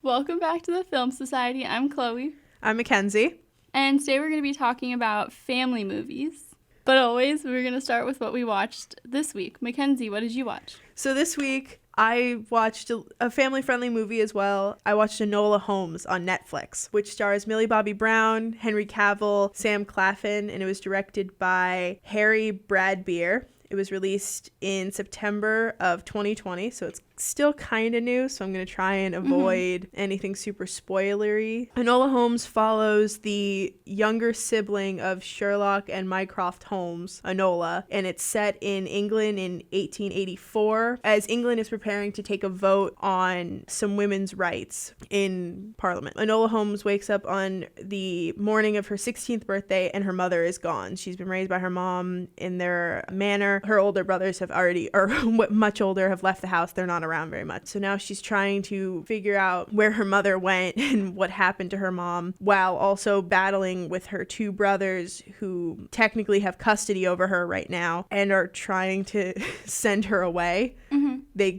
Welcome back to the Film Society. I'm Chloe. I'm Mackenzie. And today we're going to be talking about family movies. But always, we're going to start with what we watched this week. Mackenzie, what did you watch? So this week, I watched a family-friendly movie as well. I watched Enola Holmes on Netflix, which stars Millie Bobby Brown, Henry Cavill, Sam Claflin, and it was directed by Harry Bradbeer. It was released in September of 2020, so it's still kind of new, so I'm going to try and avoid anything super spoilery. Enola Holmes follows the younger sibling of Sherlock and Mycroft Holmes, Enola, and it's set in England in 1884 as England is preparing to take a vote on some women's rights in Parliament. Enola Holmes wakes up on the morning of her 16th birthday and her mother is gone. She's been raised by her mom in their manor. Her older brothers have already, or much older, have left the house. They're not around very much. So now she's trying to figure out where her mother went and what happened to her mom, while also battling with her two brothers who technically have custody over her right now and are trying to send her away.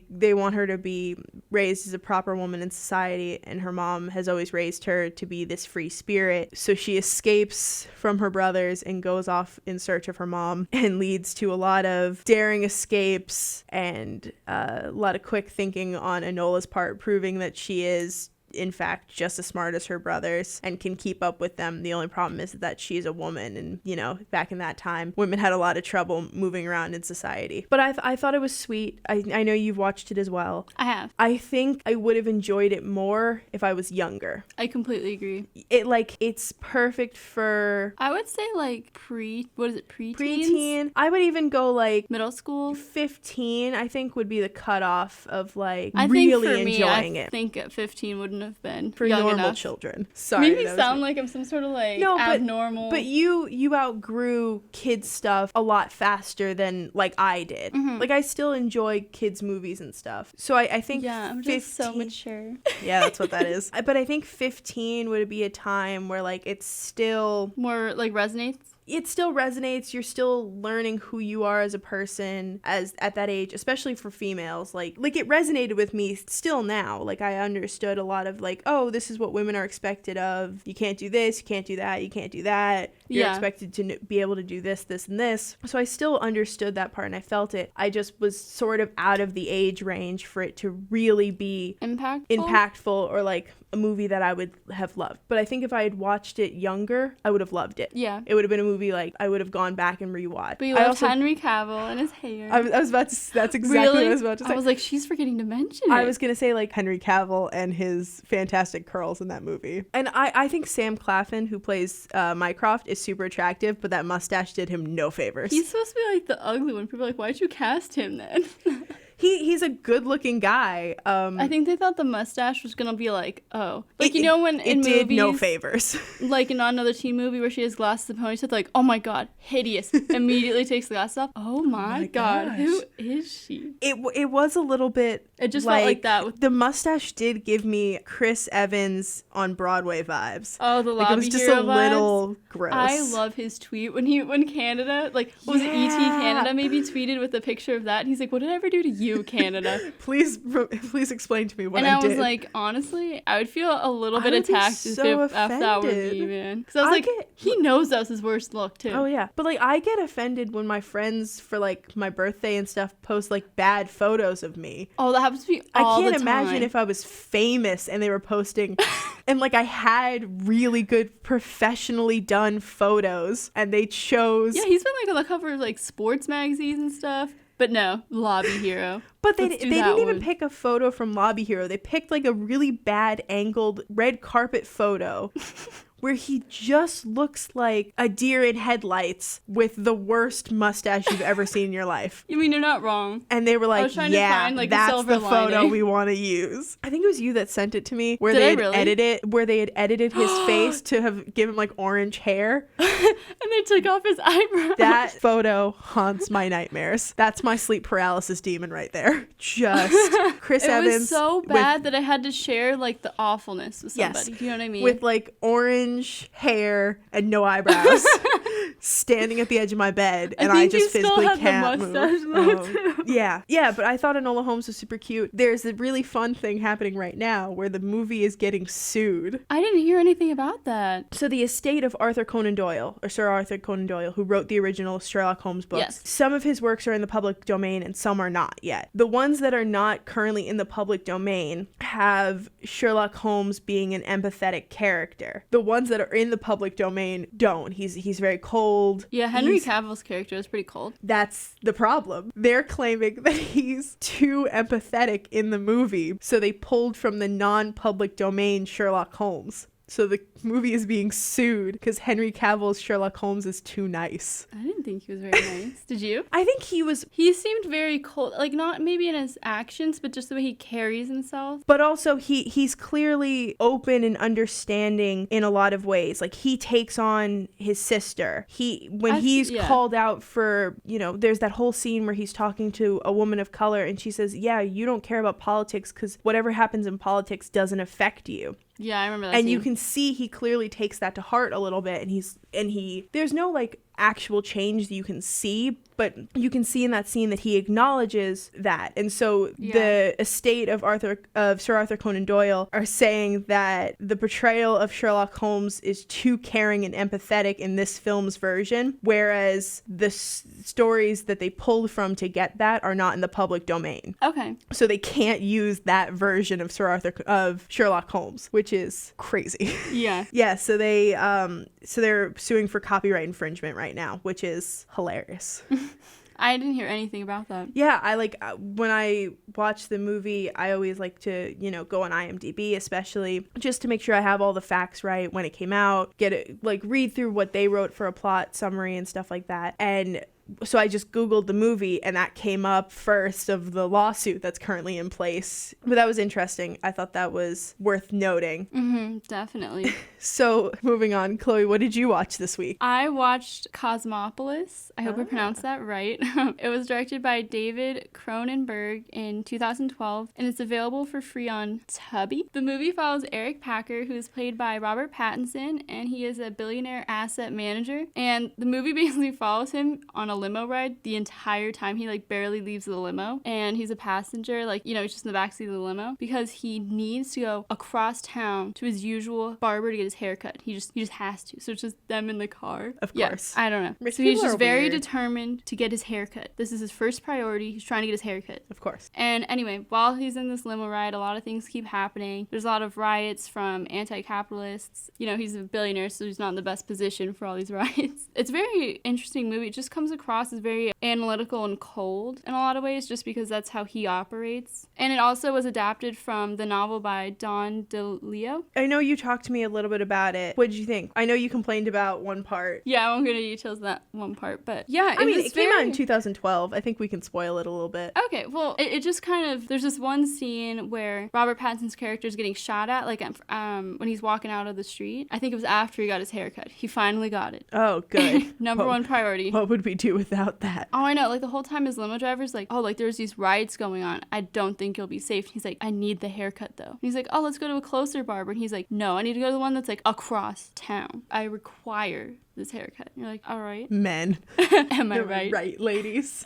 They want her to be raised as a proper woman in society, and her mom has always raised her to be this free spirit. So she escapes from her brothers and goes off in search of her mom, and leads to a lot of daring escapes and a lot of quick thinking on Enola's part, proving that she is in fact just as smart as her brothers and can keep up with them. The only problem is that she's a woman, and you know, back in that time women had a lot of trouble moving around in society. But I thought it was sweet. I know you've watched it as well. I have. I think I would have enjoyed it more if I was younger. I completely agree. It's perfect for, I would say preteen? preteen. I would even go like Middle school? 15 I think would be the cutoff of like I really think for enjoying me, it. I think at 15 wouldn't have been For young normal enough. children. Sorry. Maybe sound like I'm some sort of like abnormal. But you outgrew kids stuff a lot faster than like I did. Like I still enjoy kids movies and stuff. So I think I'm 15, just so mature. Yeah, that's what that is. But I think 15 would be a time where like it's still more like resonates. It still resonates. You're still learning who you are as a person as at that age, especially for females. Like it resonated with me still now. Like I understood a lot of like, oh, this is what women are expected of. You can't do this, you can't do that, you can't do that. You're expected to be able to do this, this, and this. So I still understood that part and I felt it. I just was sort of out of the age range for it to really be impactful or like a movie that I would have loved. But I think if I had watched it younger, I would have loved it. Yeah. It would have been a movie like I would have gone back and rewatched. But you love Henry Cavill and his hair. I was about to, that's exactly what I was about to say. I was like, she's forgetting to mention it. I was going to say like Henry Cavill and his fantastic curls in that movie. And I think Sam Claflin, who plays Mycroft, is super attractive, but that mustache did him no favors. He's supposed to be like the ugly one. People are like, why'd you cast him then? He's a good-looking guy. I think they thought the mustache was gonna be like, oh, like you know when in movies, it did no favors. Like in another teen movie where she has glasses and ponytail, like, oh my god, hideous. Immediately takes the glasses off. Oh my god, gosh. who is she? It was a little bit. It just felt like that. The mustache did give me Chris Evans on Broadway vibes. Oh, the lobby it was just hero a little gross. I love his tweet when Canada, like, what was it, ET Canada maybe tweeted with a picture of that, and he's like, what did I ever do to you, Canada? Please explain to me what I did. And I was did. like, honestly, I would feel a little bit attacked if that were me, man. Because I was he knows that was his worst look, too. Oh, yeah. But, like, I get offended when my friends, for, like, my birthday and stuff, post, like, bad photos of me. Oh, that happens to me all the time. I can't imagine if I was famous and they were posting, and, like, I had really good professionally done photos, and they chose... Yeah, he's been, like, on the cover of, like, sports magazines and stuff. But no, Lobby Hero. But they didn't even pick a photo from Lobby Hero. They picked like a really bad angled red carpet photo where he just looks like a deer in headlights with the worst mustache you've ever seen in your life. I mean, you're not wrong. And they were like, yeah, find, like, that's the photo lining. we want to use. I think it was you that sent it to me where Did they I had really? where they had edited his face to have given like orange hair. And they took off his eyebrows. That photo haunts my nightmares. That's my sleep paralysis demon right there. Just Chris Evans. It was so bad that I had to share like the awfulness with somebody. Yes, do you know what I mean? With like orange hair and no eyebrows. standing at the edge of my bed, and I I think just you still physically had can't the move. mustache though, too. Yeah, but I thought Enola Holmes was super cute. There's a really fun thing happening right now where the movie is getting sued. I didn't hear anything about that. So the estate of Arthur Conan Doyle, or Sir Arthur Conan Doyle, who wrote the original Sherlock Holmes books, Yes. some of his works are in the public domain and some are not yet. The ones that are not currently in the public domain have Sherlock Holmes being an empathetic character. The ones that are in the public domain don't. He's very cold. Yeah, Henry Cavill's character is pretty cold. That's the problem. They're claiming that he's too empathetic in the movie, so they pulled from the non-public domain Sherlock Holmes. So the movie is being sued because Henry Cavill's Sherlock Holmes is too nice. I didn't think he was very nice. Did you? I think He seemed very cold, like not maybe in his actions, but just the way he carries himself. but also he's clearly open and understanding in a lot of ways. Like he takes on his sister. He's called out for, there's that whole scene where he's talking to a woman of color and she says, yeah, you don't care about politics because whatever happens in politics doesn't affect you. Yeah, I remember that And scene. you can see he clearly takes that to heart a little bit, and he there's no like actual change that you can see, but you can see in that scene that he acknowledges that. And so the estate of Sir Arthur Conan Doyle are saying that the portrayal of Sherlock Holmes is too caring and empathetic in this film's version, whereas the stories that they pulled from to get that are not in the public domain. Okay. So they can't use that version of Sherlock Holmes, which is crazy. Yeah. Yeah, so they're suing for copyright infringement right now, which is hilarious. I didn't hear anything about that. Yeah, I when I watch the movie, I always like to, go on IMDb, especially just to make sure I have all the facts right when it came out, read through what they wrote for a plot summary and stuff like that. And so I just Googled the movie and that came up first of the lawsuit that's currently in place. But that was interesting. I thought that was worth noting. Mm-hmm, definitely. So moving on, Chloe, what did you watch this week? I watched Cosmopolis. I hope I pronounced that right. It was directed by David Cronenberg in 2012 and it's available for free on Tubi. The movie follows Eric Packer, who is played by Robert Pattinson, and he is a billionaire asset manager. And the movie basically follows him on a limo ride the entire time. He barely leaves the limo and he's a passenger, he's just in the backseat of the limo because he needs to go across town to his usual barber to get his hair cut. He just has to. So it's just them in the car. Of course. I don't know. Rich so he's people just are very weird. determined to get his hair cut. This is his first priority. He's trying to get his hair cut. Of course. And anyway, while he's in this limo ride, a lot of things keep happening. There's a lot of riots from anti-capitalists. He's a billionaire, so he's not in the best position for all these riots. It's a very interesting movie. It just comes across as very analytical and cold in a lot of ways, just because that's how he operates. And it also was adapted from the novel by Don DeLeo. I know you talked to me a little bit about it. What did you think? I know you complained about one part. Yeah, I won't go into details of that one part, but yeah, it came out in 2012. I think we can spoil it a little bit. Okay, well, it just kind of, there's this one scene where Robert Pattinson's character is getting shot at, when he's walking out of the street. I think it was after he got his hair cut. He finally got it. Oh, good. Number one priority. What would we do without that? Oh, I know. The whole time his limo driver's there's these riots going on. I don't think you'll be safe. He's like, I need the haircut though. And he's like, oh, let's go to a closer barber. And he's like, no, I need to go to the one that's across town. I require this haircut. And you're like, all right. Men. Am I You're right? Right, ladies.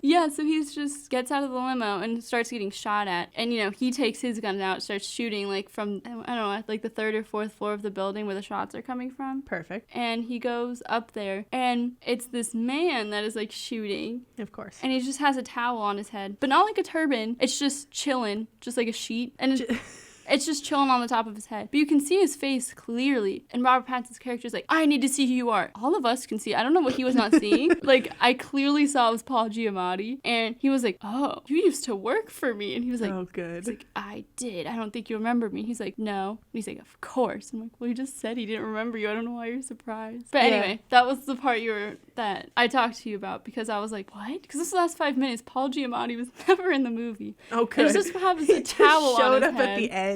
Yeah, so he's just gets out of the limo and starts getting shot at. And, he takes his gun out, starts shooting from, I don't know, the third or fourth floor of the building where the shots are coming from. Perfect. And he goes up there and it's this man that is shooting. Of course. And he just has a towel on his head, but not like a turban. It's just chilling, just like a sheet. And it's just chilling on the top of his head. But you can see his face clearly. And Robert Pattinson's character is like, I need to see who you are. All of us can see. I don't know what he was not seeing. I clearly saw it was Paul Giamatti. And he was like, oh, you used to work for me. And he was like, oh, good. He's like, I did. I don't think you remember me. He's like, no. And he's like, of course. I'm like, well, he just said he didn't remember you. I don't know why you're surprised. But anyway, that was the part that I talked to you about because I was like, what? Because this last 5 minutes, Paul Giamatti was never in the movie. Oh, good. It just happens a towel showed on his up head. at the end.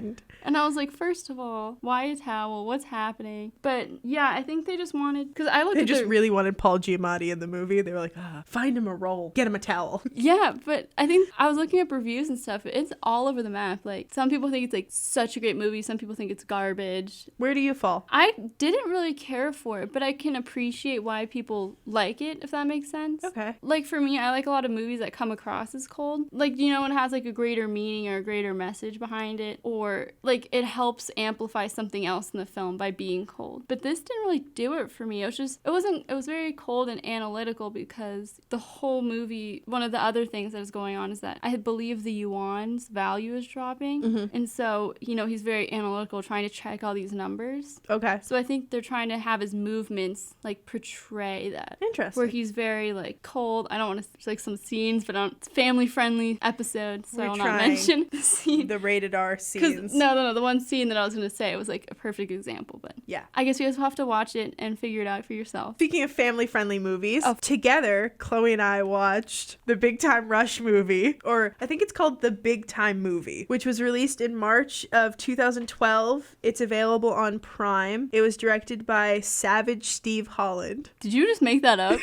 And I was like, first of all, why a towel? What's happening? But yeah, I think they just wanted, because I looked They at just really wanted Paul Giamatti in the movie. They were like, find him a role, get him a towel. Yeah, but I think I was looking up reviews and stuff. It's all over the map. Like, some people think it's like such a great movie. Some people think it's garbage. Where do you fall? I didn't really care for it, but I can appreciate why people like it, if that makes sense. Okay. Like, for me, I like a lot of movies that come across as cold. Like, you know, it has like a greater meaning or a greater message behind it, or like it helps amplify something else in the film by being cold. But this didn't really do it for me. It was very cold and analytical, because the whole movie, one of the other things that is going on is that I believe the yuan's value is dropping. Mm-hmm. And so, you know, he's very analytical, trying to check all these numbers. Okay. So I think they're trying to have his movements like portray that. Interesting. Where he's very like cold. I don't want to like some scenes, but it's family friendly episode, so I will not mention the scene. The rated R scenes. No, the one scene that I was going to say was like a perfect example, but yeah. I guess you guys will have to watch it and figure it out for yourself. Speaking of family-friendly movies, together, Chloe and I watched the Big Time Rush movie, or I think it's called The Big Time Movie, which was released in March of 2012. It's available on Prime. It was directed by Savage Steve Holland. Did you just make that up?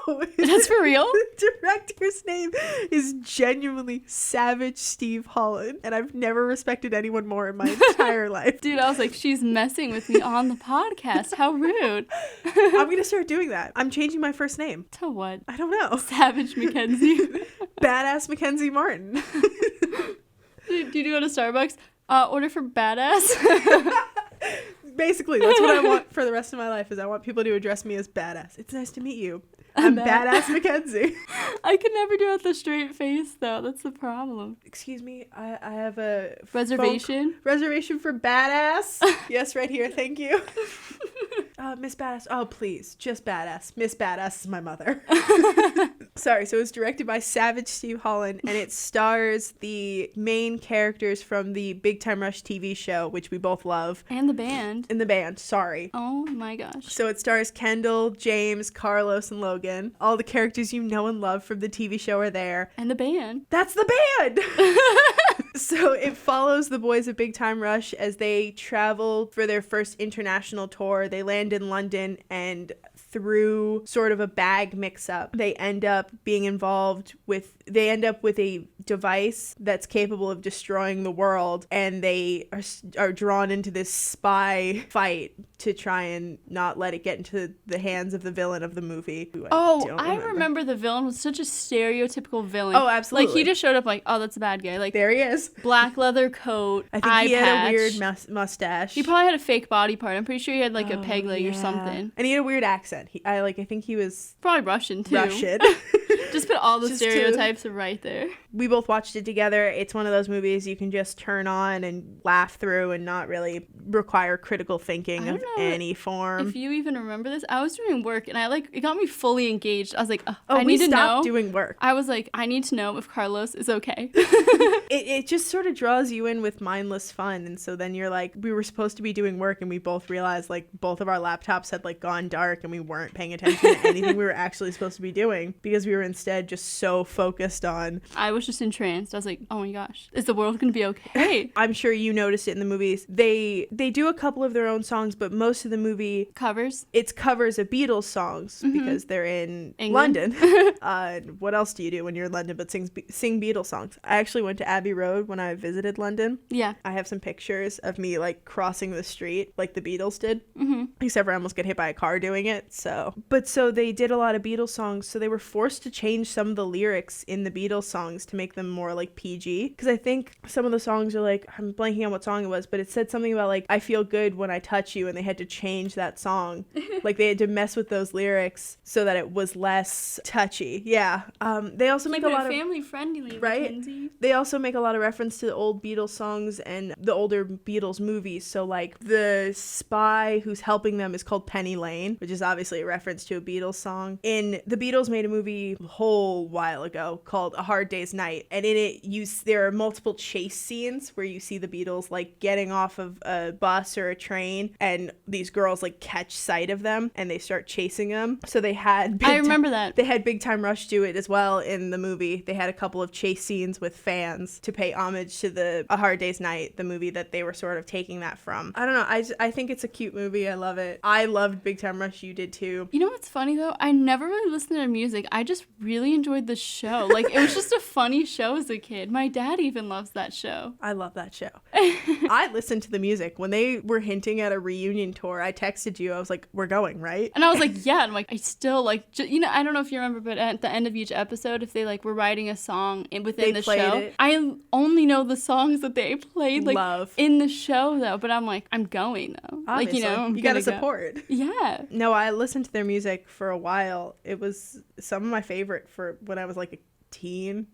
No. That's for real? The director's name is genuinely Savage Steve Holland, and I've never respected anyone more in my entire life. Dude, I was like, she's messing with me on the podcast. How rude. I'm going to start doing that. I'm changing my first name. To what? I don't know. Savage Mackenzie. Badass Mackenzie Martin. Do you go to Starbucks? Order for badass? Basically, that's what I want for the rest of my life, is I want people to address me as badass. It's nice to meet you. I'm Badass Mackenzie. I could never do it with a straight face, though. That's the problem. Excuse me, I have a reservation. Reservation for Badass. Yes, right here. Thank you. Miss Badass. Oh, please, just Badass. Miss Badass is my mother. Sorry. So it's directed by Savage Steve Holland, and it stars the main characters from the Big Time Rush TV show, which we both love. And the band. In the band. Sorry. Oh my gosh. So it stars Kendall, James, Carlos, and Logan. All the characters you know and love from the TV show are there. And the band. That's the band! So it follows the boys of Big Time Rush as they travel for their first international tour. They land in London, and through sort of a bag mix-up, they end up with a device that's capable of destroying the world, and they are drawn into this spy fight to try and not let it get into the hands of the villain of the movie. I remember the villain was such a stereotypical villain. Oh, absolutely. Like, he just showed up like, oh, that's a bad guy. Like, there he is. Black leather coat, I think he had a weird mustache. He probably had a fake body part. I'm pretty sure he had like a peg leg or something. And he had a weird accent. I think he was probably Russian too. Just put all the stereotypes right there. We both watched it together. It's one of those movies you can just turn on and laugh through and not really require critical thinking of any form. If you even remember this, I was doing work and it got me fully engaged. I was like, I need to know. We stopped doing work. I was like, I need to know if Carlos is okay. It just sort of draws you in with mindless fun. And so then you're like, we were supposed to be doing work, and we both realized like both of our laptops had like gone dark, and we weren't paying attention to anything we were actually supposed to be doing, because we were instead just so focused on. I was just entranced. I was like, oh my gosh, is the world gonna be okay? I'm sure you noticed it in the movies. They do a couple of their own songs, but most of the movie it's covers of Beatles songs, because they're in England. London. What else do you do when you're in London but sing Beatles songs? I actually went to Abbey Road when I visited London. Yeah. I have some pictures of me like crossing the street like the Beatles did. Mm-hmm. Except for I almost get hit by a car doing it. So they did a lot of Beatles songs, so they were forced to change some of the lyrics in the Beatles songs to make them more like PG. Because I think some of the songs are like, I'm blanking on what song it was, but it said something about like, I feel good when I touch you, and they had to change that song. Like they had to mess with those lyrics so that it was less touchy. Yeah. They also make a lot of family friendly, right? Mackenzie. They also make a lot of reference to the old Beatles songs and the older Beatles movies. So like the spy who's helping them is called Penny Lane, which is obviously obviously a reference to a Beatles song. The Beatles made a movie a whole while ago called A Hard Day's Night, and in it there are multiple chase scenes where you see the Beatles like getting off of a bus or a train, and these girls like catch sight of them and they start chasing them. So they had I remember that. They had Big Time Rush do it as well in the movie. They had a couple of chase scenes with fans to pay homage to the A Hard Day's Night, the movie that they were sort of taking that from. I don't know. I think it's a cute movie. I love it. I loved Big Time Rush. You did too. You know what's funny though? I never really listened to music. I just really enjoyed the show. Like, it was just a funny show as a kid. My dad even loves that show. I love that show. I listened to the music. When they were hinting at a reunion tour, I texted you. I was like, we're going, right? And I was like, yeah. And I'm like, I still like, you know, I don't know if you remember, but at the end of each episode, if they like were writing a song within the show, it. I only know the songs that they played like Love. in the show though. But I'm like, I'm going though. Obviously. Like, you know, you gotta support. Yeah. No, I listened to their music for a while. It was some of my favorite for when I was like a tween.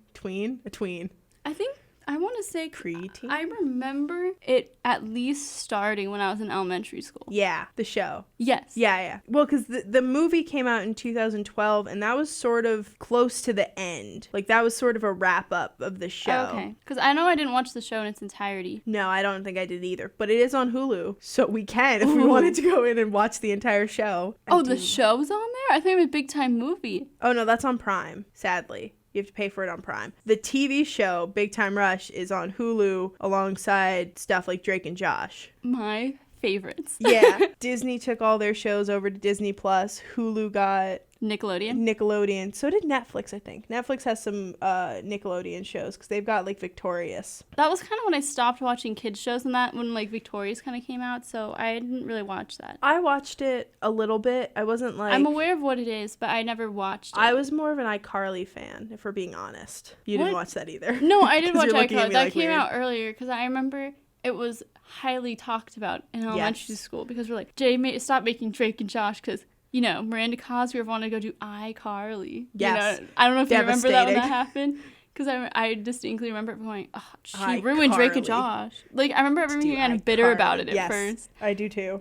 I think I want to say Preteen? I remember it at least starting when I was in elementary school. Yeah, the show. Yes. Yeah. Well, because the movie came out in 2012, and that was sort of close to the end. Like, that was sort of a wrap-up of the show. Okay. Because I know I didn't watch the show in its entirety. No, I don't think I did either. But it is on Hulu, so we can if we wanted to go in and watch the entire show. Oh, the show's on there? I think it was a Big Time Movie. Oh, no, that's on Prime, sadly. You have to pay for it on Prime. The TV show, Big Time Rush, is on Hulu alongside stuff like Drake and Josh. My favorites. Yeah. Disney took all their shows over to Disney Plus. Hulu got Nickelodeon. So did Netflix, I think. Netflix has some Nickelodeon shows because they've got like Victorious. That was kind of when I stopped watching kids shows and that when like Victorious kind of came out, so I didn't really watch that. I watched it a little bit. I wasn't like... I'm aware of what it is, but I never watched it. I was more of an iCarly fan, if we're being honest. You didn't watch that either. No, I did watch iCarly. That like came out earlier because I remember it was highly talked about in elementary school because we're like, Jay, stop making Drake and Josh because... You know, Miranda Cosgrove wanted to go do iCarly. Yes. You know, I don't know if you remember that when that happened. Because I distinctly remember it going, oh, she ruined Drake and Josh. Like, I remember everyone being kind of bitter about it at first. I do too.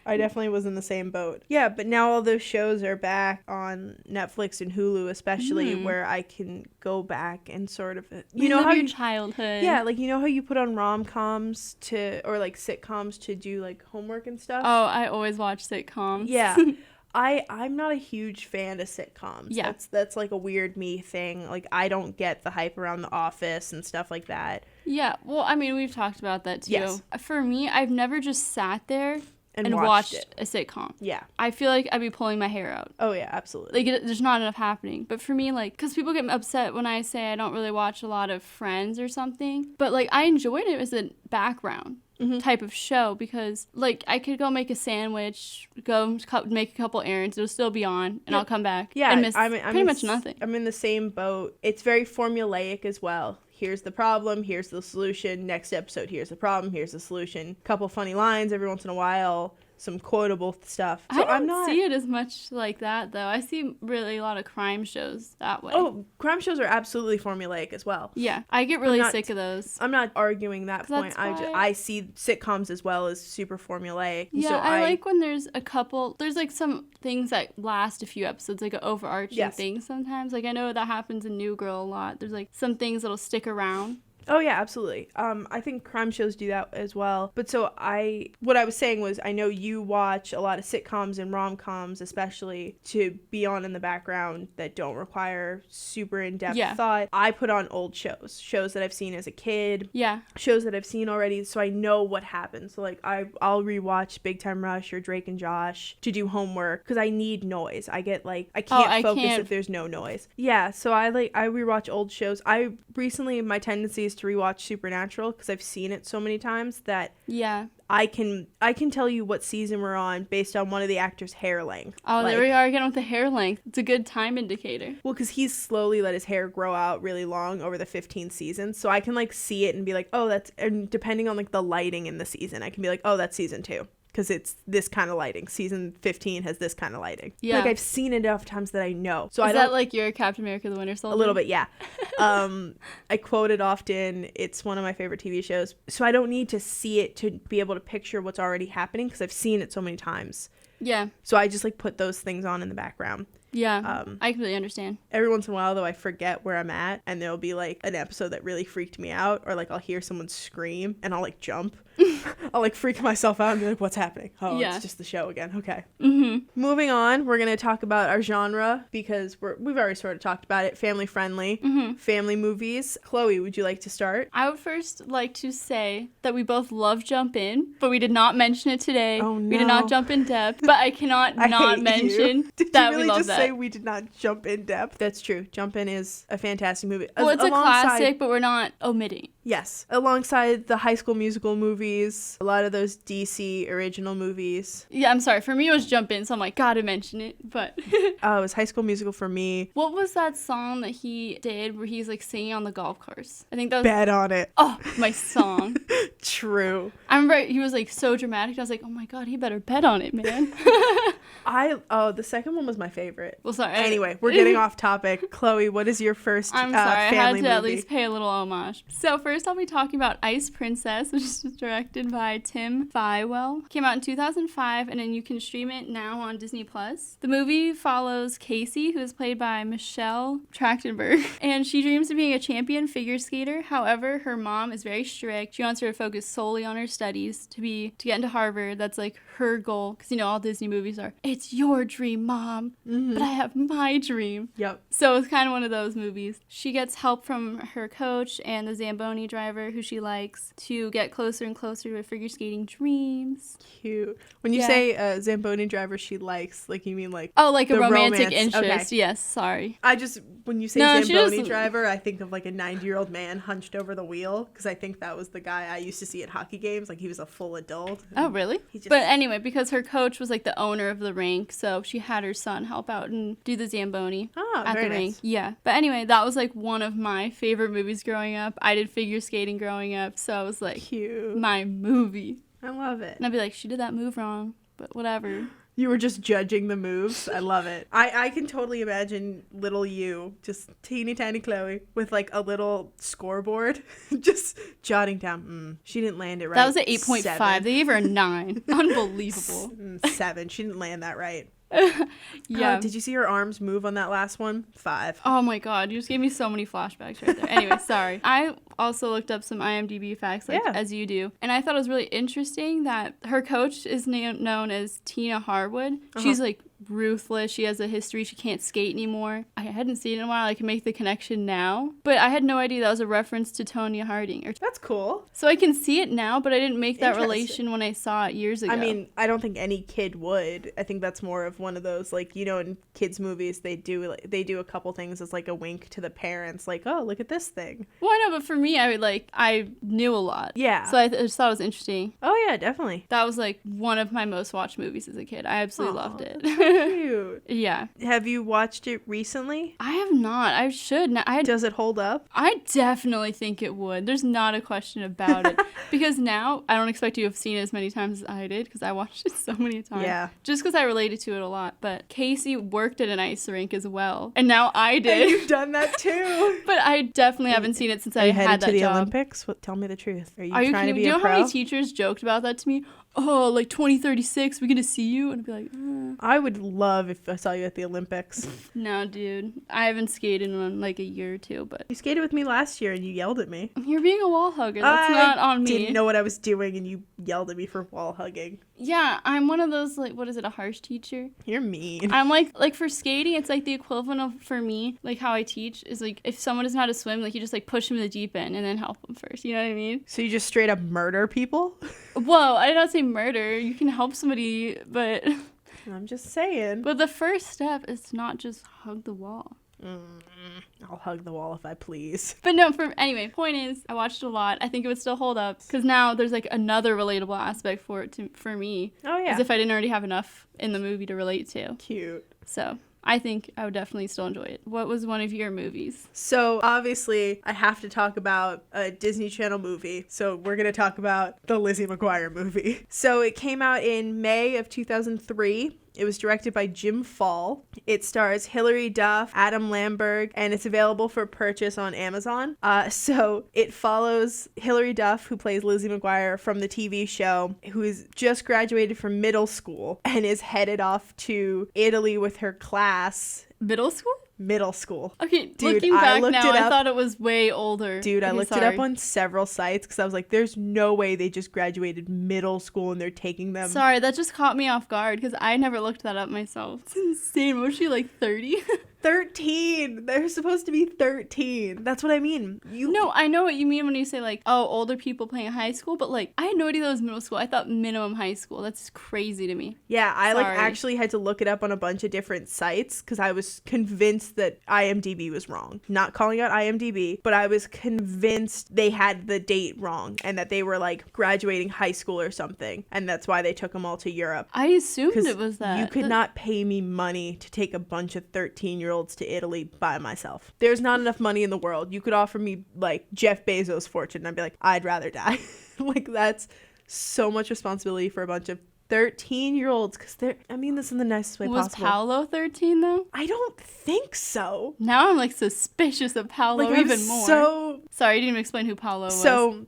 I definitely was in the same boat. Yeah, but now all those shows are back on Netflix and Hulu, especially where I can go back and sort of, you know how your childhood. Yeah, like, you know how you put on rom-coms or like sitcoms to do like homework and stuff? Oh, I always watch sitcoms. Yeah. I'm not a huge fan of sitcoms. Yeah. That's like a weird me thing. Like, I don't get the hype around The Office and stuff like that. Yeah, well, I mean, we've talked about that too. Yes. For me, I've never just sat there and watched watched a sitcom. Yeah. I feel like I'd be pulling my hair out. Oh, yeah, absolutely. Like, there's not enough happening. But for me, like, because people get upset when I say I don't really watch a lot of Friends or something. But, like, I enjoyed it as a background type of show because, like, I could go make a sandwich, go make a couple errands, it'll still be on, and I'll come back and miss pretty much nothing. I'm in the same boat. It's very formulaic as well. Here's the problem, here's the solution, next episode, here's the problem, here's the solution. Couple funny lines every once in a while, some quotable stuff. So I don't see it as much like that, though. I see really a lot of crime shows that way. Oh, crime shows are absolutely formulaic as well. Yeah, I get really sick of those. I'm not arguing that point. I see sitcoms as well as super formulaic. Yeah, so I like when there's like some things that last a few episodes, like an overarching thing sometimes. Like, I know that happens in New Girl a lot. There's like some things that'll stick around. Oh, yeah, absolutely. I think crime shows do that as well. But so what I was saying was I know you watch a lot of sitcoms and rom-coms, especially to be on in the background that don't require super in-depth thought. I put on old shows that I've seen as a kid. Yeah. Shows that I've seen already, so I know what happens. So, like, I'll rewatch Big Time Rush or Drake and Josh to do homework because I need noise. I get, like, I can't focus if there's no noise. Yeah, so I rewatch old shows. My tendency is to rewatch Supernatural because I've seen it so many times that I can tell you what season we're on based on one of the actors' hair length. Oh, there we are again with the hair length. It's a good time indicator. Well, because he's slowly let his hair grow out really long over the 15 seasons, so I can like see it and be like, oh, and depending on like the lighting in the season, I can be like, oh, that's season 2. Because it's this kind of lighting. Season 15 has this kind of lighting. Yeah. Like, I've seen it enough times that I know. So Is that like your Captain America the Winter Soldier? A little bit, yeah. I quote it often. It's one of my favorite TV shows. So I don't need to see it to be able to picture what's already happening because I've seen it so many times. Yeah. So I just like put those things on in the background. Yeah, I completely understand. Every once in a while, though, I forget where I'm at, and there'll be like an episode that really freaked me out, or like I'll hear someone scream and I'll like jump. I'll like freak myself out and be like, what's happening? Oh, Yeah. it's just the show again. Okay. Mm-hmm. Moving on, we're going to talk about our genre because we've already sort of talked about it. Family friendly, family movies. Chloe, would you like to start? I would first like to say that we both love Jump In, but we did not mention it today. Oh, no. We did not jump in depth, but I cannot I not hate mention you. Did that you really we love just that. say we did not jump in depth? That's true. Jump In is a fantastic movie. Well, it's a Alongside- classic, but we're not omitting. Yes. Alongside the High School Musical movies, a lot of those DC original movies. Yeah, I'm sorry. For me, it was Jump In, so I'm like, gotta mention it. But It was High School Musical for me. what was that song that he did where he's like singing on the golf course? I think that was. Bet on it. Oh, my song. True. I remember he was like so dramatic. I was like, oh my God, he better bet on it, man. The second one was my favorite. Well, sorry. Anyway, we're getting off topic. Chloe, what is your first I'm sorry, I had family to movie? at least pay a little homage. So first I'll be talking about Ice Princess, which is directed by Tim Fywell. Came out in 2005, and then you can stream it now on Disney+. The movie follows Casey, who is played by Michelle Trachtenberg, and she dreams of being a champion figure skater. However, her mom is very strict. She wants her to focus solely on her studies to get into Harvard. That's like her goal, because you know all Disney movies are, it's your dream, Mom, but I have my dream. Yep. So it's kind of one of those movies. She gets help from her coach and the Zamboni driver who she likes to get closer and closer to her figure skating dreams. Cute. When you Yeah. say Zamboni driver she likes, like you mean like Oh, like a the romantic romance. interest. Okay. Yes, sorry. When you say No, she Zamboni just- driver, I think of like a 90-year-old man hunched over the wheel because I think that was the guy I used to see at hockey games. Like he was a full adult. Oh, really? He just- But anyway, because her coach was like the owner of the rink, so she had her son help out and do the Zamboni at very the rink. nice. Yeah. But anyway, that was like one of my favorite movies growing up. I did figure skating growing up, so it was like Cute. my movie. I love it. And I'd be like, she did that move wrong, but whatever. You were just judging the moves. I love it. I can totally imagine little you, just teeny tiny Chloe, with like a little scoreboard, just jotting down, she didn't land it right. That was an 8.5. 7. They gave her a 9. Unbelievable. 7. She didn't land that right. Yeah. Did you see her arms move on that last one? 5. Oh my God, you just gave me so many flashbacks right there. Anyway, sorry. I also looked up some IMDb facts, like as you do, and I thought it was really interesting that her coach is known as Tina Harwood. She's like ruthless. She has a history. She can't skate anymore. I hadn't seen it in a while. I can make the connection now, but I had no idea that was a reference to Tonya Harding. That's cool. So I can see it now, but I didn't make that Interesting. relation when I saw it years ago. I mean, I don't think any kid would. I think that's more of one of those, like, you know, in kids' movies, they do a couple things as like a wink to the parents, like, oh, look at this thing. well, I know, but for me, I knew a lot. Yeah. So I just thought it was interesting. Oh, yeah, definitely. That was like one of my most watched movies as a kid. I absolutely loved it. Cute. Yeah. Have you watched it recently? I have not. I should. Does it hold up? I definitely think it would. There's not a question about it. Because now, I don't expect you to have seen it as many times as I did, because I watched it so many times. Yeah. Just because I related to it a lot. But Casey worked at an ice rink as well. And now I And did. you've done that too. But I definitely haven't seen it since I Are you had headed that to the job. Olympics? Tell me the truth. Are you Are you trying to kidding? be Do you a know pro? how many teachers joked about that to me? Oh, like 2036, we're going to see you? And I'd be like, I would love if I saw you at the Olympics. no, dude. I haven't skated in like a year or two, but You skated with me last year and you yelled at me. you're being a wall hugger. That's not on me. I didn't know what I was doing and you yelled at me for wall hugging. Yeah, I'm one of those, like, what is it, a harsh teacher? You're mean. I'm like for skating, it's like the equivalent of, for me, like how I teach is like if someone doesn't know how to swim, like you just like push them in the deep end and then help them first. You know what I mean? So you just straight up murder people? Whoa, I did not say murder. You can help somebody, but I'm just saying. the first step is to not just hug the wall. I'll hug the wall if I please. But no, anyway, point is, I watched a lot. I think it would still hold up because now there's like another relatable aspect for me. Oh, yeah. As if I didn't already have enough in the movie to relate to. Cute. So I think I would definitely still enjoy it. What was one of your movies? So obviously I have to talk about a Disney Channel movie. So we're going to talk about the Lizzie McGuire movie. So it came out in May of 2003. It was directed by Jim Fall. It stars Hilary Duff, Adam Lambert, and it's available for purchase on Amazon. So it follows Hilary Duff, who plays Lizzie McGuire from the TV show, who is just graduated from middle school and is headed off to Italy with her class. Middle school? Middle school. Okay, Dude, looking back now, I up. thought it was way older. Dude, I Okay, looked it up on several sites because I was like, there's no way they just graduated middle school and they're taking them. Sorry, that just caught me off guard because I never looked that up myself. It's insane. Was she like 30? 13. They're supposed to be 13. That's what I mean. No, I know what you mean when you say like, oh, older people playing high school, but like, I had no idea that was middle school. I thought minimum high school. That's crazy to me. Yeah, I Sorry. like actually had to look it up on a bunch of different sites because I was convinced that IMDb was wrong. Not calling out IMDb, but I was convinced they had the date wrong and that they were like graduating high school or something, and that's why they took them all to Europe. I assumed it was that. You could not pay me money to take a bunch of 13-year-olds to Italy by myself. There's not enough money in the world. You could offer me like Jeff Bezos' fortune and I'd be like, I'd rather die. Like, that's so much responsibility for a bunch of 13-year-olds because I mean this in the nicest way possible. Was Paolo 13 though? I don't think so. Now I'm like suspicious of Paolo Like, even more. Sorry, you didn't even explain who Paolo was. So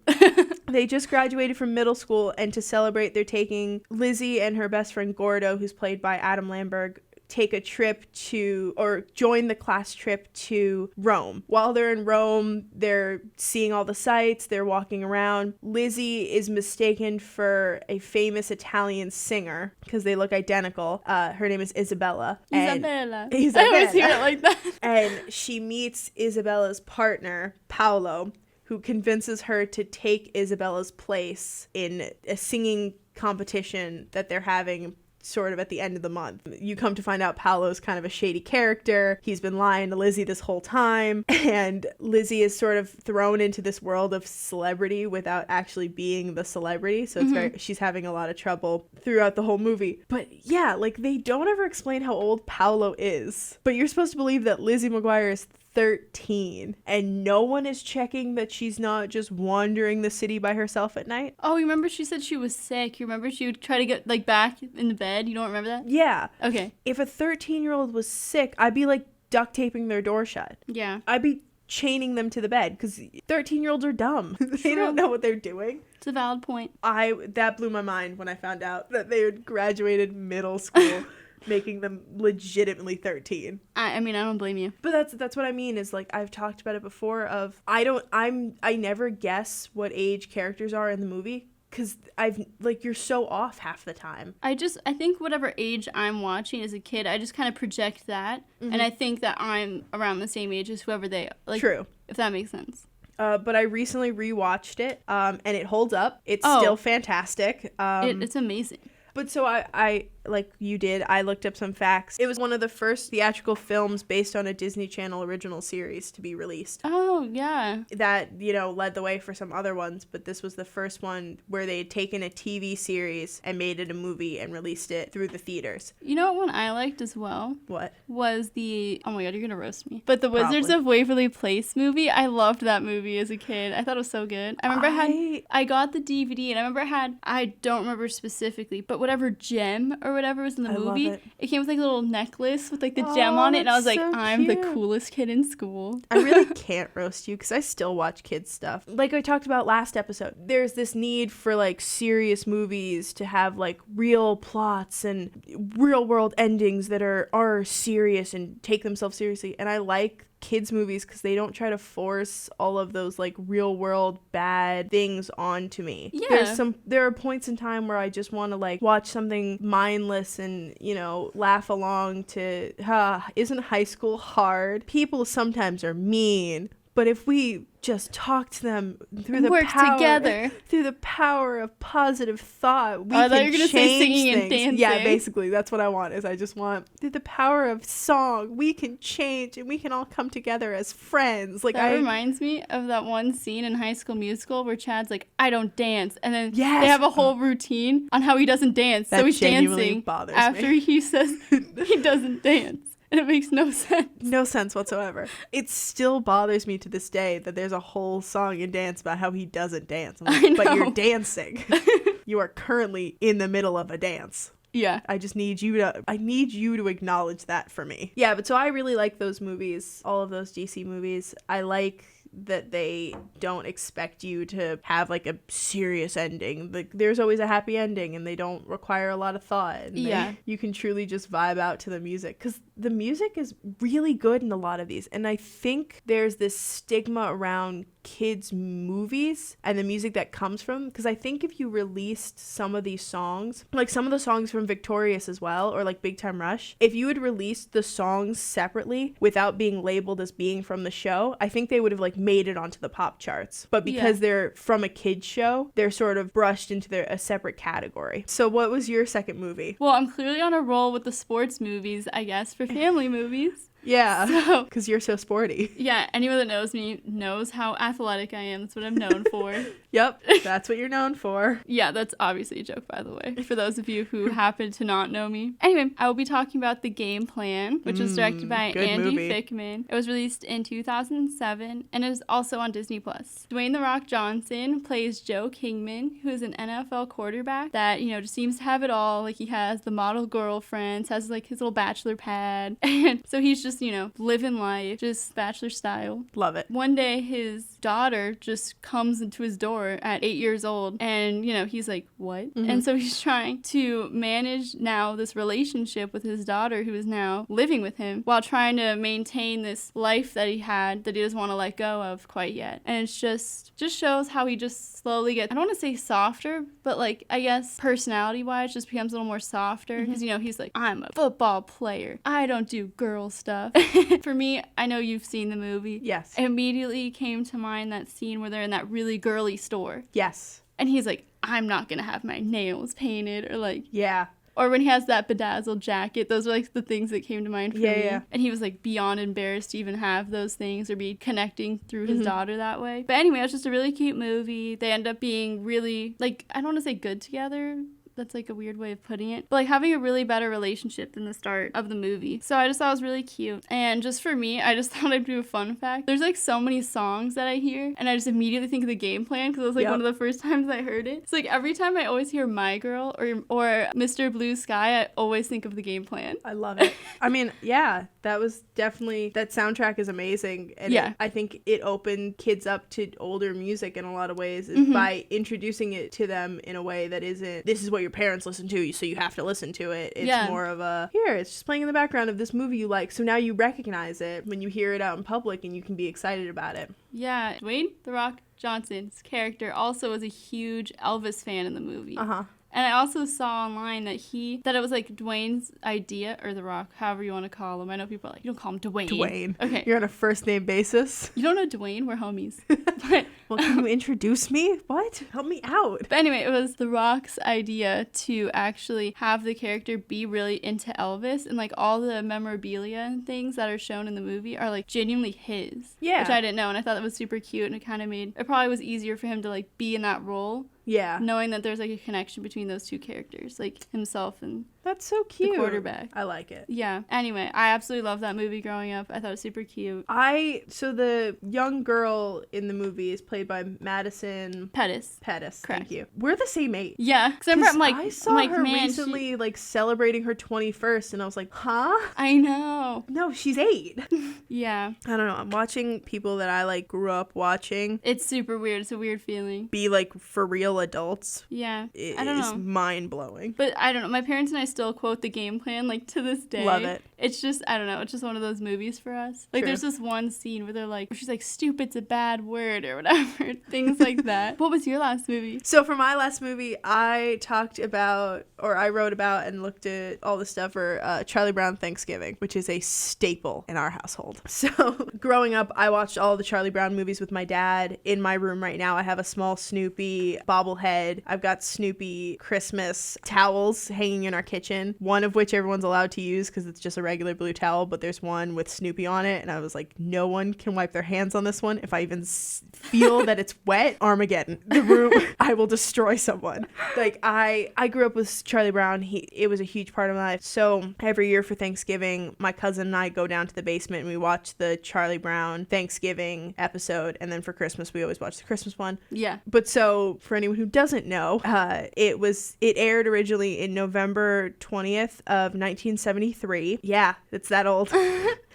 they just graduated from middle school, and to celebrate, they're taking Lizzie and her best friend Gordo, who's played by Adam Lambert, take a trip to, or join the class trip to Rome. While they're in Rome, they're seeing all the sights, they're walking around. Lizzie is mistaken for a famous Italian singer because they look identical. Her name is Isabella. Isabella. I always hear it like that. And she meets Isabella's partner, Paolo, who convinces her to take Isabella's place in a singing competition that they're having sort of at the end of the month. You come to find out Paolo's kind of a shady character. He's been lying to Lizzie this whole time, and Lizzie is sort of thrown into this world of celebrity without actually being the celebrity. So it's she's having a lot of trouble throughout the whole movie. But yeah, like, they don't ever explain how old Paolo is. But you're supposed to believe that Lizzie McGuire is 13 and no one is checking that she's not just wandering the city by herself at night. Oh, you remember she said she was sick? You remember she would try to get like back in the bed? You don't remember that? Yeah. Okay. If a 13-year-old was sick, I'd be like duct taping their door shut. Yeah. I'd be chaining them to the bed because 13-year-olds are dumb. They don't know what they're doing. It's a valid point. That blew my mind when I found out that they had graduated middle school. Making them legitimately 13. I mean, I don't blame you. But that's what I mean is, like, I've talked about it before of I never guess what age characters are in the movie because you're so off half the time. I think whatever age I'm watching as a kid, I just kind of project that, and I think that I'm around the same age as whoever they like. True. If that makes sense. But I recently rewatched it, and it holds up. It's still fantastic. It's amazing. But so I like you did, I looked up some facts. It was one of the first theatrical films based on a Disney Channel original series to be released. Oh, yeah. That, led the way for some other ones, but this was the first one where they had taken a TV series and made it a movie and released it through the theaters. You know what one I liked as well? What? Was oh my god, you're gonna roast me. But the Wizards of Waverly Place movie, I loved that movie as a kid. I thought it was so good. I remember I got the DVD and I remember I don't remember specifically, but whatever gem or whatever was in the movie, it came with like a little necklace with like the gem on it, and I was like, I'm the coolest kid in school. I really can't roast you because I still watch kids stuff. Like I talked about last episode, there's this need for like serious movies to have like real plots and real world endings that are serious and take themselves seriously, and I like kids movies because they don't try to force all of those like real world bad things onto me. Yeah. There are points in time where I just want to like watch something mindless and laugh along to isn't high school hard? People sometimes are mean, but if we just talk to them through the power of positive thought, we can change singing things. And dancing. Yeah, basically that's what I want. Is I just want through the power of song, we can change and we can all come together as friends. Like that reminds me of that one scene in High School Musical where Chad's like, I don't dance, and then they have a whole routine on how he doesn't dance. That so he's dancing after he says he doesn't dance. And it makes no sense. No sense whatsoever. It still bothers me to this day that there's a whole song and dance about how he doesn't dance. I'm like, but you're dancing. You are currently in the middle of a dance. Yeah. I need you to acknowledge that for me. Yeah, but so I really like those movies, all of those DC movies. I like that they don't expect you to have like a serious ending. Like there's always a happy ending, and they don't require a lot of thought. And you can truly just vibe out to the music, because the music is really good in a lot of these. And I think there's this stigma around kids movies and the music that comes from, because I think if you released some of these songs, like some of the songs from Victorious as well, or like Big Time Rush, if you had released the songs separately without being labeled as being from the show, I think they would have like made it onto the pop charts. But because they're from a kid's show, they're sort of brushed into a separate category. So what was your second movie? Well, I'm clearly on a roll with the sports movies, I guess, for family movies. Yeah, because you're so sporty. Yeah, anyone that knows me knows how athletic I am. That's what I'm known for. Yep, that's what you're known for. Yeah, that's obviously a joke, by the way, for those of you who happen to not know me. Anyway, I will be talking about The Game Plan, which was directed by Andy Fickman. It was released in 2007, and it is also on Disney+. Dwayne "The Rock" Johnson plays Joe Kingman, who is an NFL quarterback that, just seems to have it all. Like, he has the model girlfriends, has, like, his little bachelor pad, and so he's just, living life, just bachelor style. Love it. One day, his daughter just comes into his door at 8 years old, and, he's like, what? Mm-hmm. And so he's trying to manage now this relationship with his daughter, who is now living with him, while trying to maintain this life that he had that he doesn't want to let go of quite yet. And it's just shows how he just slowly gets, I don't want to say softer, but like, I guess personality-wise, just becomes a little more softer, because, he's like, I'm a football player. I don't do girl stuff. For me, I know you've seen the movie. Yes. It immediately came to mind that scene where they're in that really girly store. Yes. And he's like, I'm not going to have my nails painted, or like... Yeah. Or when he has that bedazzled jacket, those are like the things that came to mind for me. Yeah. And he was like beyond embarrassed to even have those things or be connecting through his daughter that way. But anyway, it was just a really cute movie. They end up being really, like, I don't want to say good together. That's like a weird way of putting it, but like having a really better relationship than the start of the movie. So I just thought it was really cute. And just for me, I just thought I'd do a fun fact. There's like so many songs that I hear, and I just immediately think of The Game Plan, because it was like one of the first times I heard it. So like every time I always hear My Girl or Mr. Blue Sky, I always think of The Game Plan. I love it. I mean, yeah, that was definitely, that soundtrack is amazing. And I think it opened kids up to older music in a lot of ways by introducing it to them in a way that isn't, this is what your parents listen to, so you have to listen to it. It's more of a, here, it's just playing in the background of this movie you like, so now you recognize it when you hear it out in public and you can be excited about it. Yeah, Dwayne "The Rock" Johnson's character also was a huge Elvis fan in the movie. And I also saw online that it was like Dwayne's idea, or The Rock, however you want to call him. I know people are like, you don't call him Dwayne. Dwayne. Okay. You're on a first name basis. You don't know Dwayne? We're homies. But, well, can you introduce me? What? Help me out. But anyway, it was The Rock's idea to actually have the character be really into Elvis, and like all the memorabilia and things that are shown in the movie are like genuinely his. Yeah. Which I didn't know, and I thought that was super cute, and it probably was easier for him to like be in that role. Yeah. Knowing that there's like a connection between those two characters, like himself and that's so cute. The quarterback. I like it. Yeah. Anyway, I absolutely loved that movie growing up. I thought it was super cute. So the young girl in the movie is played by Madison Pettis. Correct. Thank you. We're the same age. Yeah. Because I saw her recently like celebrating her 21st, and I was like, huh? I know. No, she's 8. Yeah. I don't know. I'm watching people that I like grew up watching. It's super weird. It's a weird feeling. Be like for real adults. Yeah. I don't know. It's mind blowing. But I don't know. My parents and I still quote The Game Plan like to this day. Love it. It's just, I don't know. It's just one of those movies for us. Like there's this one scene where they're like, she's like, stupid's a bad word or whatever. Things like that. What was your last movie? So for my last movie, I wrote about and looked at all the stuff for Charlie Brown Thanksgiving, which is a staple in our household. So growing up, I watched all the Charlie Brown movies with my dad. In my room right now, I have a small Snoopy bobblehead. I've got Snoopy Christmas towels hanging in our kitchen, one of which everyone's allowed to use because it's just a regular blue towel, but there's one with Snoopy on it, and I was like, no one can wipe their hands on this one. If I even feel that it's wet, Armageddon. The room, I will destroy someone. Like, I grew up with Charlie Brown. It was a huge part of my life. So every year for Thanksgiving, my cousin and I go down to the basement and we watch the Charlie Brown Thanksgiving episode, and then for Christmas, we always watch the Christmas one. Yeah. But so, for anyone who doesn't know, it aired originally in November December 20th of 1973. Yeah, it's that old.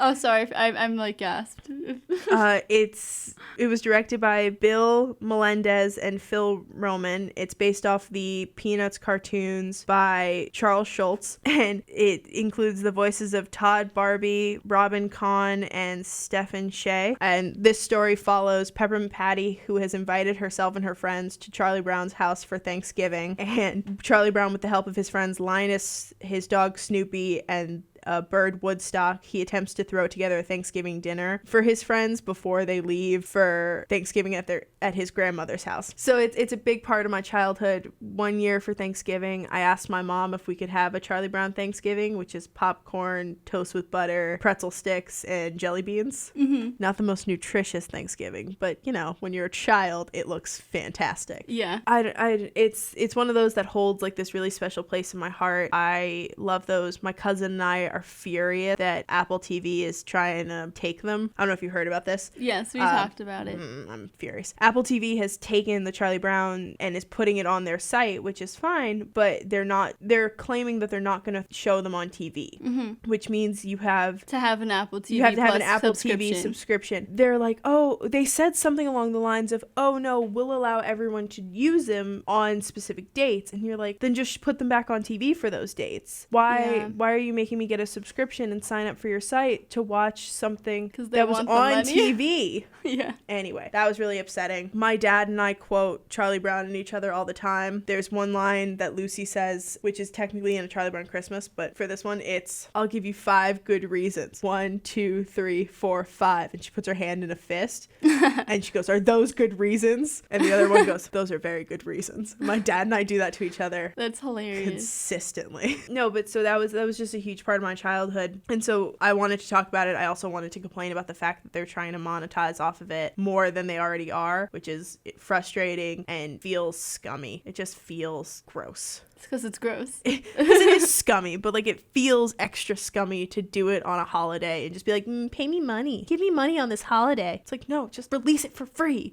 Oh, sorry. I'm like gasped. It was directed by Bill Melendez and Phil Roman. It's based off the Peanuts cartoons by Charles Schultz, and it includes the voices of Todd Barbie, Robin Kahn, and Stephen Shea. And this story follows Peppermint Patty, who has invited herself and her friends to Charlie Brown's house for Thanksgiving. And Charlie Brown, with the help of his friends Linus, his dog Snoopy, and Bird Woodstock, he attempts to throw together a Thanksgiving dinner for his friends before they leave for Thanksgiving at his grandmother's house. So it's a big part of my childhood. One year for Thanksgiving, I asked my mom if we could have a Charlie Brown Thanksgiving, which is popcorn, toast with butter, pretzel sticks, and jelly beans. Mm-hmm. Not the most nutritious Thanksgiving, but you know, when you're a child, it looks fantastic. Yeah. It's one of those that holds like this really special place in my heart. I love those. My cousin and I are furious that Apple TV is trying to take them. I don't know if you heard about this. Yes, we talked about it. I'm furious. Apple TV has taken the Charlie Brown and is putting it on their site, which is fine, but they're claiming that they're not going to show them on TV, which means you have to have an Apple TV. You have to have an Apple subscription. TV subscription. They're like, oh, they said something along the lines of, oh no, we'll allow everyone to use them on specific dates. And you're like, then just put them back on TV for those dates. Why are you making me get a subscription and sign up for your site to watch something that was on TV? Yeah. Anyway, that was really upsetting. My dad and I quote Charlie Brown and each other all the time. There's one line that Lucy says, which is technically in a Charlie Brown Christmas, but for this one, it's, I'll give you 5 good reasons. 1, 2, 3, 4, 5. And she puts her hand in a fist and she goes, are those good reasons? And the other one goes, those are very good reasons. My dad and I do that to each other. That's hilarious. Consistently. No, but so that was just a huge part of my childhood. And so I wanted to talk about it. I also wanted to complain about the fact that they're trying to monetize off of it more than they already are, which is frustrating and feels scummy. It just feels gross. It's because it's gross. Because it is scummy, but like it feels extra scummy to do it on a holiday and just be like, pay me money. Give me money on this holiday. It's like, no, just release it for free.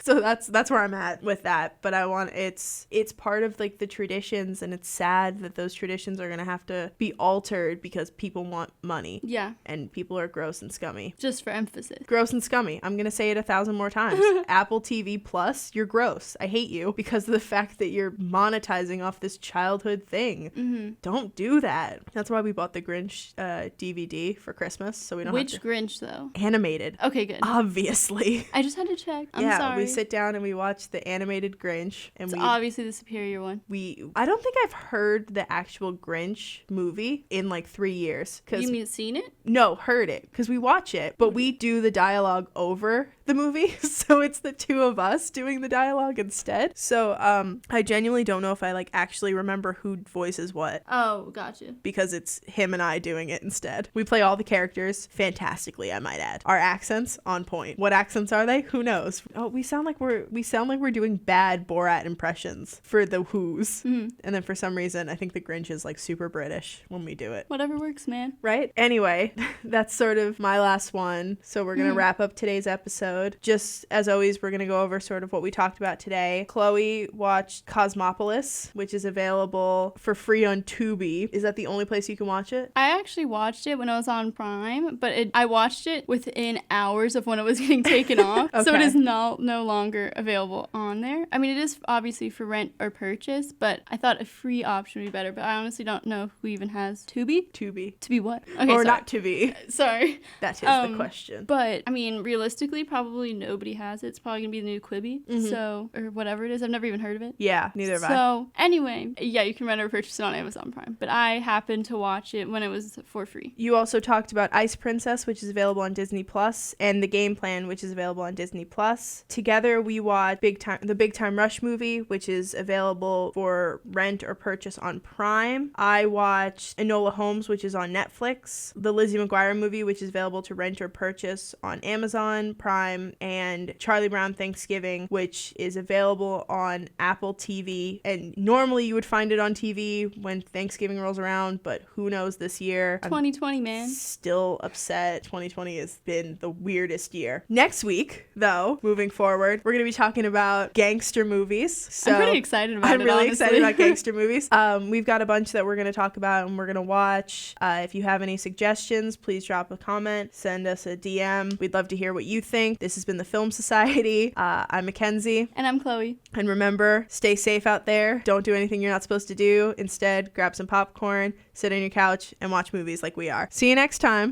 So that's where I'm at with that. But it's part of like the traditions, and it's sad that those traditions are going to have to be altered because people want money. Yeah. And people are gross and scummy. Just for emphasis. Gross and scummy. I'm going to say it 1,000 more times. Apple TV Plus, you're gross. I hate you because of the fact that you're monetizing off this childhood thing. Mm-hmm. Don't do that. That's why we bought the Grinch DVD for Christmas, so we don't Which have to... Grinch though? Animated. Okay, good. Obviously. I just had to check. I'm sorry. We sit down and we watch the animated Grinch, and it's obviously the superior one. I don't think I've heard the actual Grinch movie in like 3 years. You mean seen it? No, heard it, because we watch it, but we do the dialogue over the movie, so it's the two of us doing the dialogue instead. So I genuinely don't know if I like actually remember who voices what. Oh, gotcha. Because it's him and I doing it instead. We play all the characters fantastically, I might add. Our accents on point. What accents are they? Who knows? Oh, we sound like we're doing bad Borat impressions for the Who's. Mm-hmm. And then for some reason I think the Grinch is like super British when we do it. Whatever works, man. Right? Anyway, that's sort of my last one. So we're gonna wrap up today's episode. Just as always, we're gonna go over sort of what we talked about today. Chloe watched Cosmopolis, which is available for free on Tubi. Is that the only place you can watch it? I actually watched it when I was on Prime, but I watched it within hours of when it was getting taken off. Okay. So it is no longer available on there. I mean, it is obviously for rent or purchase, but I thought a free option would be better. But I honestly don't know who even has Tubi. Tubi what? Okay, or sorry. not Tubi. Sorry. That is the question. But I mean, realistically, probably nobody has it. It's probably gonna be the new Quibi. Mm-hmm. So, or whatever it is. I've never even heard of it. Yeah, neither have I. So anyway, yeah, you can rent or purchase it on Amazon Prime. But I happened to watch it when it was for free. You also talked about Ice Princess, which is available on Disney Plus, and The Game Plan, which is available on Disney Plus. Together, we watched the Big Time Rush movie, which is available for rent or purchase on Prime. I watched Enola Holmes, which is on Netflix. The Lizzie McGuire movie, which is available to rent or purchase on Amazon Prime. Time, and Charlie Brown Thanksgiving, which is available on Apple TV. And normally you would find it on TV when Thanksgiving rolls around, but who knows this year. 2020, man. Still upset. 2020 has been the weirdest year. Next week, though, moving forward, we're going to be talking about gangster movies. So I'm pretty excited about it, I'm really excited honestly. about gangster movies. We've got a bunch that we're going to talk about and we're going to watch. If you have any suggestions, please drop a comment, send us a DM. We'd love to hear what you think. This has been the Film Society. I'm Mackenzie. And I'm Chloe. And remember, stay safe out there. Don't do anything you're not supposed to do. Instead, grab some popcorn, sit on your couch, and watch movies like we are. See you next time.